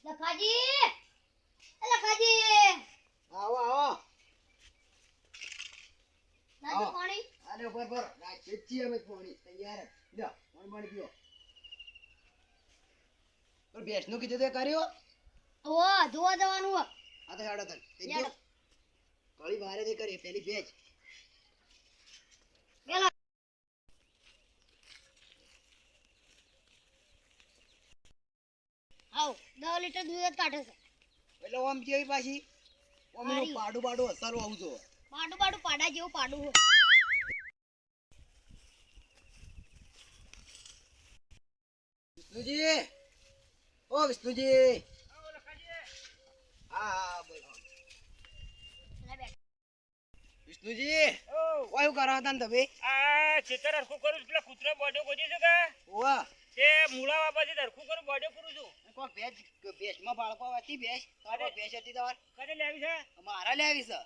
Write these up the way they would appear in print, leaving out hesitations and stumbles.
લખાજી લખાજી આવો આવો નાજો પાણી આલે ઉપર પર રાત પેચી અમે પાણી તૈયાર લ્યો પાણી પીઓ તો બેસ નું કીધું તે કર્યો ઓ ધોવા જવાનું હો આ તો હેડો તન એકજો કળી બારે દે કરી પેલી ભેજ પેલા આવ 10 લીટર દૂધ જ કાઢે છે એટલે ઓમ કેવી પાછી ઓમ નું પાડું પાડું અસરો આવું જો પાડું પાડા જેવું પાડું હો વિષ્ણુજી ઓ વિષ્ણુજી આવો લખાજી હા બોલો લે બેઠ વિષ્ણુજી ઓ ઓય હું કરો હતા ને તમે આ ખેતર હરખું કરું છું પેલા કૂતરા બોડો ગોજી છે કે ઓવા તે મૂળા બાપાથી હરખું કરું બોડો કરું છું કોઈ ભેજમાં બાળકો હતી ભેજ તમારે ભેજ હતી તમારે કને લેવી છે મારા લેવી છે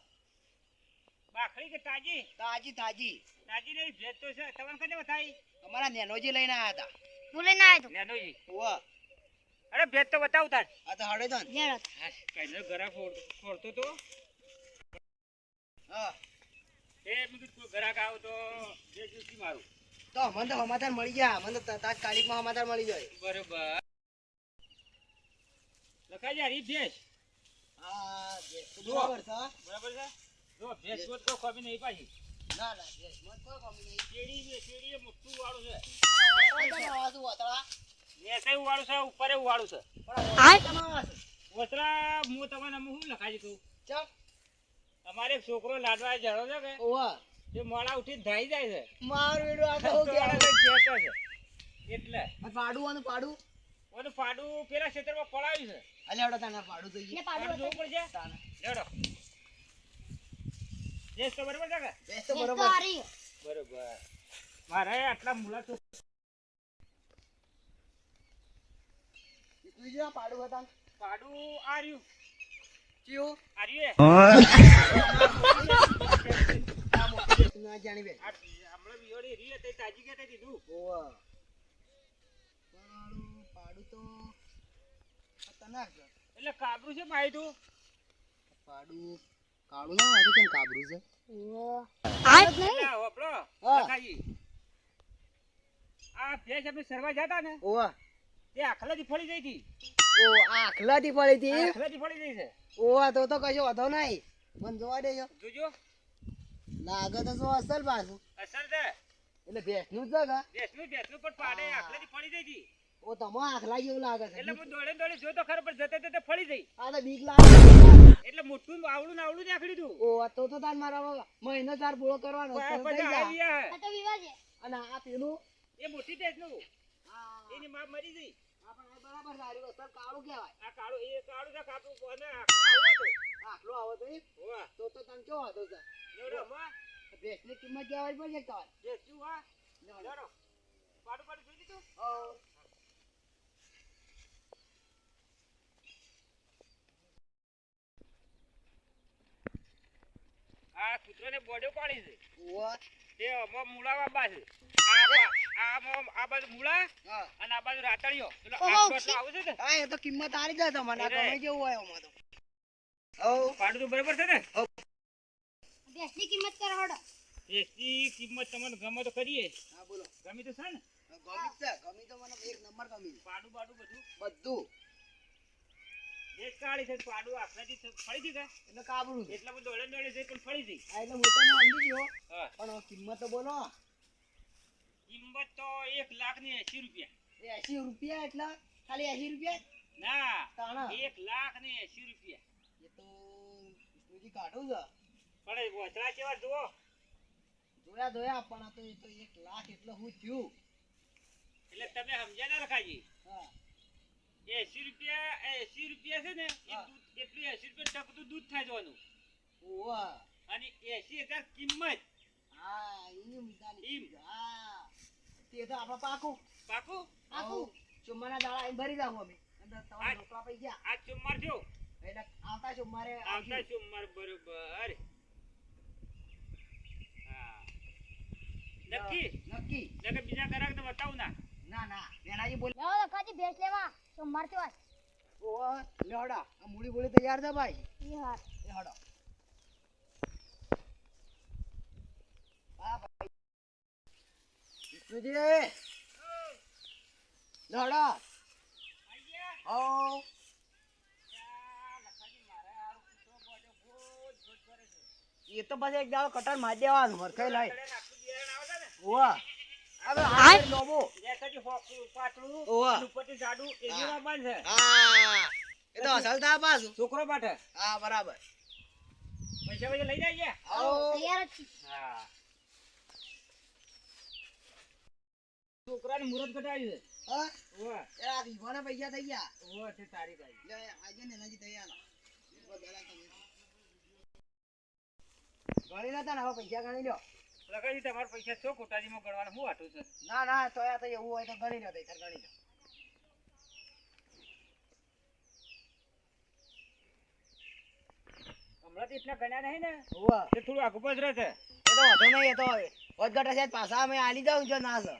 બાખડી કે તાજી તાજી તાજી તાજી નહીં ભેજ તો છે તમને કને બતાવી અમારા નેનોજી લઈને આયા હતા હું લઈને આવ્યો તો નેનોજી ઓવા અરે ભેજ તો બતાવ તાર આ તો હડે તો ને લેડો કઈને ગરા ફોડતો તો હા એ મેં કીધું કોઈ ગ્રાહક આવો તો જે જુસી મારું તો મને તો સમાધાન મળી ગયા મને તો તાત્કાલિકમાં સમાધાન મળી જાય બરોબર લખાજી હરી ભેજ હા ભેજ તો બરાબર છે હા. બરાબર છે જો ભેજ તો તો કમી નહીં પાછી ના ના ભેજમાં કોઈ કમી નહીં શેડી એ મોટું વાળું છે આવાજુ વાતળા નેસે વાળું છે ઉપર વાળું છે વતરા હું તમને હું લખાજી કહું ચમ અમારે એક છોકરો લાડવા જડો છે કે ઓવા તે મોડા ઉઠીને ધાઈ જાય છે મારું એડો આ તો તો કે આને કંઈક ખેંચે છે એટલે પાડું અને પાડું ઓનું પાડું પેલા ક્ષેત્રમાં પડાવ્યું છે અલે હડો તને પાડું તો ને પાડું પાડું જોવું પડશે તાને લેડો દેશ તો બરોબર છે કે બેસ તો તો બરોબર હારી બરોબર મારે આટલા મૂળા તો બીજું આ પાડું હતા પાડું આ રહ્યું ચિયો આ રહ્યું આ મોટી ના જાણી બે આ હમણાં વિયોડી રહી હતી તાજી કે કીધું ઓવા પાડું તો ખતરનાક છે એટલે કાબરું છે માહિતી તું પાડું કાળું ના હોય તો કેમ કાબરું છે આજ નહીં એટલે હોપળો હા. લખાજી આ ભેંસ અમે સરવા જતા ને ઓવા તે આખલાથી ફળી ગઈ હતી ઓ આખલાથી પડી હતી આખલાથી ફળી ગઈ છે ઓવા તો કશો વાંધો નહીં મને જોવા દેજો જોજો લાગે તો શું અસર પાછું અસર છે એટલે ભેંસનું જ છે કે ભેંસનું પણ પાડે આખલાથી ફળી ગઈ હતી ઓ તમો આખલા જેવું લાગે છે એટલે હું દોડે જોતો ખરો પણ જતે જતે ફળી ગઈ આ તો બીક લાગે એટલે મોટું આવડું ને આવડું જ આખડી તું ઓ તો તાર મારા મહિનો તાર પૂરો કરવાનો તો પછી થઈ જા. આવી ગયા આ તો વિવાહ છે અને આ પેલું એ મોટી ભેંસનું આ એની માં મરી ગઈ આપણે બરાબર સારી અસર કાળું કહેવાય આ કાળું એ કાળું છે કાપું અને આખલો આખલો આવો તો ઈ? હોવા તો તને કેવો હતો છે લેવડો માં ભેંસની કિંમત કહેવાય પડશે તમારે જે શું હા લેવડો પાડું પાડું જોઈ દીધું આ કૂતરાને બોડ્યો પાડી છે ઓવા તે આમાં મૂળા બાબા છે આ બાજુ મૂળા હા અને આ બાજુ રાતળિયો પેલો ઓહો, આખો આટલો આવે છે ને હા એ તો કિંમત આરી જાય તમને આ અરે. ગમે જેવું હોય એમાં તો ઓ પાડું તો બરાબર છે ને ભેંસની કિંમત કર હડો એસી કિંમત તમને ગમે તો કરીએ હા બોલો ગમી તો છે ને ગમી છે ગમી તો મને એક નંબર ગમી છે. પાડું બાડું બધું બધું એક કાળી છે પાડું આખલાથી ફળી હતી કે એટલે કાબરું છે એટલા બધું દોડે છે પણ ફળી હતી આ એટલે હું તો સમજી ગયો હા પણ કિંમત તો બોલો કિંમત તો 1,80,000 એ 80 રૂપિયા એટલે ખાલી 80 રૂપિયા ના તાણા 1,80,000 એ તો વિષ્ણુજી કાઢું છે પણ વચરા કેવા જુઓ જોયા જોયા પણ આ તો એ તો 1 લાખ એટલે હું થયું એટલે તમે સમજ્યા ના રખાજી હા 80 રૂપિયા છે ને એ હા. દૂધ એટલું 80 રૂપિયા ટકતું દૂધ થાય જવાનું ઓવા અને 80,000 કિંમત હા એની મુદ્દાની એમ. હા તે તો આપણા પાકું પાકું આખું ચુમ્માના દાડા અહીં ભરી જાવ અમે અંદર તમારા ઢોકળા પઈ ગયા આ સોમવાર થયો એટલે આવતા ચુમ્મારે આવતા સોમવાર બરોબર હા નક્કી નક્કી નકર બીજા ગ્રાહક તો બતાવું ના ના ના વેલાજી બોલ લેવો લખાજી ભેંસ લેવા સોમવાર થી વાત ઓવા લે હડા આ મૂડી બોલી તૈયાર છે ભાઈ ઈ હાર એ હડો હા ભાઈ વિષ્ણુજી લે હડો ઓ એ તો બસ એક દાડો કટર મારી દેવાનું હરખાઈ લાઈ ઓવા હવે આ લોબો ઓવા હા એ તો અસલ થા પાછું છોકરો પાઠે હા બરાબર પૈસા પૈસા લઈ જાય આવો તૈયાર જ છે. હા છોકરાને મુહૂર્ત કટાવ્યું હા છે ઓવા એ આ વિભાના પૈસા થઈ ગયા ઓવા તે તારીખ આવી લે આજે ને એનાજી તૈયાર ગણી નતા ને હવે પૈસા ગણી લ્યો લગાડી તમારા પૈસા છો કોટાજીમાં ગણવાનું હું આટું છે ના ના તો આ તો એવું હોય તો ગણી લ્યો તૈયાર ગણી લ્યો હમણાં એટલા ગણ્યા નહીં ને ઓવા તે થોડું આગળ પાછળ રહે છે એ તો વધુ નહીં એ તો વધઘટ હશે પાછા અમે આલી જાઉં જો ના છે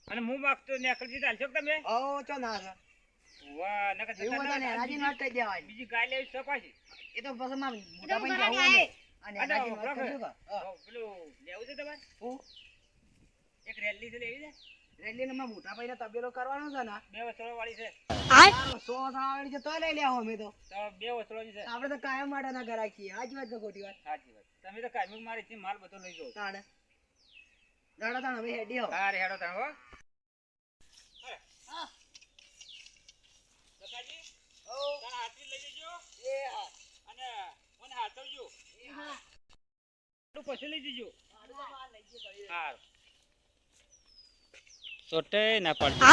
અને હું માગતો નેકળજી ચાલશો કે તમે ઓ ચો ના છે વાહ નકર એવું હોય તો ને એનાજી વાત કહી દેવાની બીજી ગાય લેવી છે પાછી એ તો પછી માં એ તો મોટા ઘરાને પૈસા આય. અને એનાજી વાત કરજો કે પેલું લેવું છે તમારે હું એક રેલી છે લેવી છે રેલી ને માં મોટા ભાઈને તબેલો કરવાનો છે ને 2 વસળો વાળી છે તારો 100 થાળી છે તો લઈ લેવો અમે તો તો 2 વસળો છે આપણે તો કાયમ માટે ના ગરાકીએ આજ વાત તો ખોટી વાત સાચી વાત તમે તો કાયમિક મારી છે માલ બધો લઈ જાઓ તાણે દાડા તાણ હવે હેડી આવો હા રે હેડો તમે હો કાકાજી ઓ તારા હાથી લઈ જજો એ હા અને મને હાથવજો હા તું પછી લઈ જજો હા સોટે ના પડતી